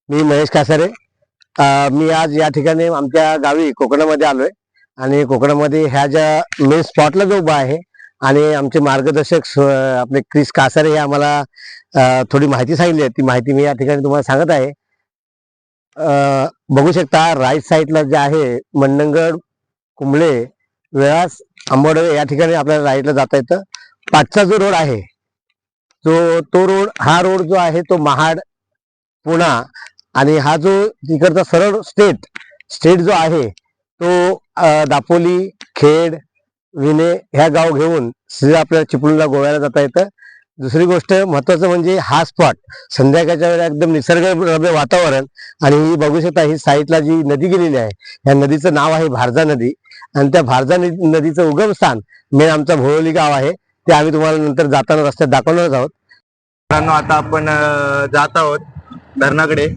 मी महेश कासारे. मी आज या ठिकाणी आमच्या गावी कोकणामध्ये आलोय आणि कोकणामध्ये ह्या ज्या मेन स्पॉटला जो उभा आहे आणि आमचे मार्गदर्शक आपले क्रिस कासारे हे आम्हाला थोडी माहिती सांगितली आहे. ती माहिती मी या ठिकाणी तुम्हाला सांगत आहे. बघू शकता राईट साईडला जे आहे मंडणगड, कुंबळे, वेळास, आंबोडे या ठिकाणी आपल्याला राईटला जाता येतं. पाठचा जो रोड आहे तो रोड हा रोड जो आहे तो महाड, पुणा आणि हा जो तिकडचा सरळ स्टेट जो आहे तो दापोली, खेड, विने ह्या गाव घेऊन सीधा आपल्याला चिपळूणला गोव्याला जाता येतं. दुसरी गोष्ट महत्वाचं म्हणजे हा स्पॉट संध्याकाळच्या वेळेला एकदम निसर्गरम्य वातावरण आणि ही बघू शकता ही साईडला जी नदी गेलेली आहे ह्या नदीचं नाव आहे भारजा नदी आणि त्या भारजा नदीचं उगमस्थान मेन आमचा भोवली गाव आहे. ते आम्ही तुम्हाला नंतर जाताना रस्त्यात दाखवणारच आहोत. आता आपण जात आहोत धरणाकडे.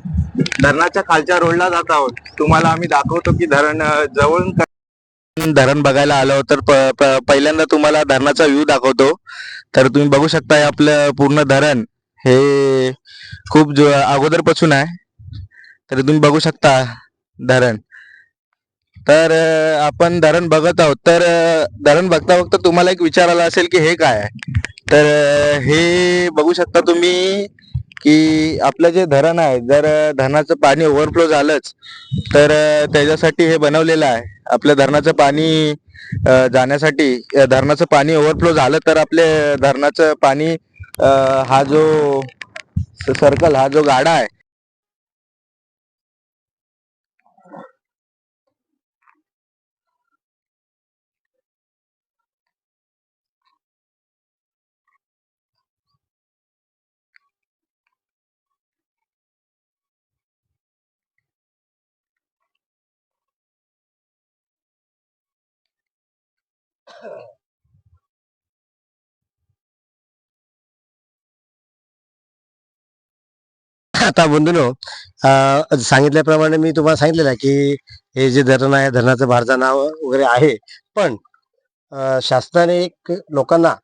धरणाच्या खालच्या रोडला जात आहोत. तुम्हाला आम्ही दाखवतो की धरण जवळून धरण बघायला आलो तर पहिल्यांदा तुम्हाला धरणाचा व्ह्यू दाखवतो. तर तुम्ही बघू शकता आपलं पूर्ण धरण हे खूप अगोदरपासून आहे. तर तुम्ही बघू शकता धरण. तर आपण धरण बघत आहोत. तर धरण बघता बघता तुम्हाला एक विचार आला असेल की हे काय आहे. तर हे बघू शकता तुम्ही की आपलं जे धरण आहे जर धरणाचं पाणी ओव्हरफ्लो झालंच तर त्याच्यासाठी हे बनवलेलं आहे. आपल्या धरणाचं पाणी जाण्यासाठी धरणाचं पाणी ओव्हरफ्लो झालं तर आपले धरणाचं पाणी हा जो सर्कल हा जो गाडा आहे आता बंधूनो सांगितल्याप्रमाणे मी तुम्हाला सांगितलेलं आहे की हे जे धरण आहे धरणाचं भारजा नाव वगैरे आहे. पण शासनाने एक लोकांना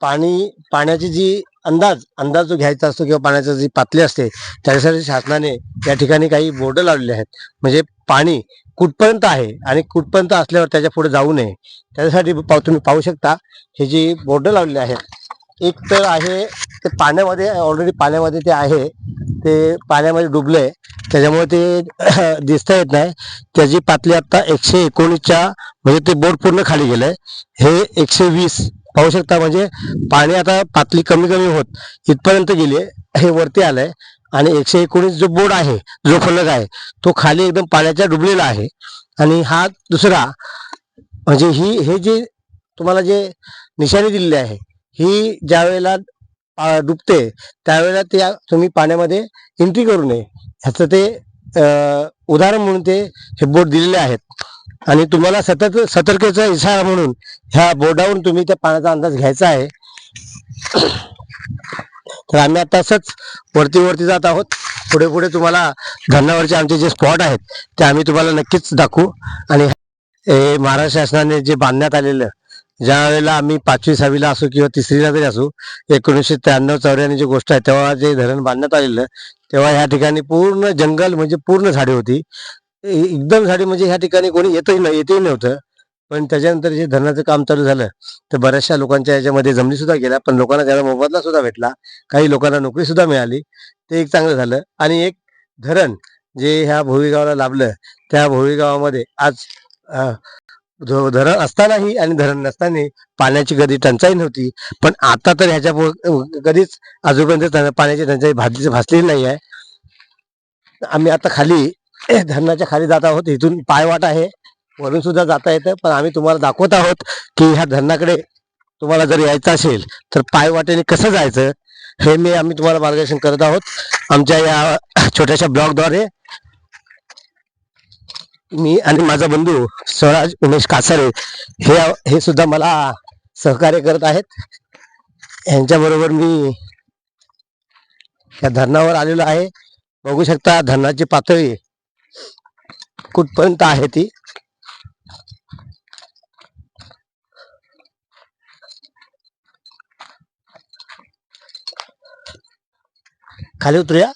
पाण्याची जी अंदाज जो घ्यायचा असतो किंवा पाण्याची जी पातळी असते त्याच्यासाठी शासनाने या ठिकाणी काही बोर्ड लावलेले आहेत. म्हणजे पाणी कुठपर्यंत आहे आणि कुठपर्यंत असल्यावर त्याच्या पुढे जाऊ नये त्याच्यासाठी तुम्ही पाहू शकता हे जी बोर्ड लावलेले आहेत. एक तर आहे ते पाण्यामध्ये ऑलरेडी पाण्यामध्ये ते आहे ते पाण्यामध्ये डुबलंय त्याच्यामुळे ते दिसता येत नाही. त्याची पातळी आता 119च्या म्हणजे ते बोट पूर्ण खाली गेलंय. हे 120 पाहू शकता म्हणजे पाणी आता पातळी कमी कमी होत इथपर्यंत गेली हे वरती आलंय आणि 119 जो बोर्ड आहे जो फलक आहे तो खाली एकदम पाण्याच्या डुबलेला आहे. आणि हा दुसरा म्हणजे हे जे तुम्हाला जे निशाणी दिलेली आहे ही ज्या वेळेला डुबते त्यावेळेला ते तुम्ही पाण्यामध्ये एंट्री करू नये ह्याचं ते उदाहरण म्हणून ते हे बोर्ड दिलेले आहेत. आणि तुम्हाला सतर्कतेचा इशारा म्हणून ह्या बोर्डावरून तुम्ही त्या पाण्याचा अंदाज घ्यायचा आहे. तर आम्ही आता असंच वरती जात आहोत. पुढे तुम्हाला धरणावरचे आमचे जे स्पॉट आहेत ते आम्ही तुम्हाला नक्कीच दाखवू. आणि महाराष्ट्र शासनाने जे बांधण्यात आलेलं ज्या वेळेला आम्ही 5वी 6वीला असू किंवा 3रीला जरी असू 1993-94 ची गोष्ट आहे तेव्हा जे धरण बांधण्यात आलेलं तेव्हा ह्या ठिकाणी पूर्ण जंगल म्हणजे पूर्ण झाडे होती. एकदम झाडी म्हणजे ह्या ठिकाणी कोणी येतही नव्हतं. पण त्याच्यानंतर जे धरणाचं काम चालू झालं तर बऱ्याचशा लोकांच्या याच्यामध्ये जमिनी सुद्धा गेल्या पण लोकांना त्याला मोबदला सुद्धा भेटला. काही लोकांना नोकरी सुद्धा मिळाली. ते एक चांगलं झालं. आणि एक धरण जे ह्या भोवी गावाला लाभलं त्या भोवी गावामध्ये आज धरण असतानाही आणि धरण नसताना पाण्याची कधी टंचाई नव्हती. पण आता तर ह्याच्या कधीच आजूपर्यंत पाण्याची टंचाई भासलेली नाही आहे. आम्ही आता खाली धरणाच्या खाली जात आहोत. इथून पायवाट आहे वरून सुद्धा जाता येतं पण आम्ही तुम्हाला दाखवत आहोत की ह्या धरणाकडे तुम्हाला जर यायचं असेल तर पायवाटेने कसं जायचं हे आम्ही तुम्हाला मार्गदर्शन करत आहोत आमच्या या छोट्याशा ब्लॉगद्वारे. मी आणि माझा बंधू स्वराज उमेश कासारे हे सुद्धा मला सहकार्य करत आहेत. यांच्याबरोबर मी या धरणावर आलेलो आहे. बघू शकता धरणाची पातळी कुठपर्यंत आहे ती. खाली उतरूया.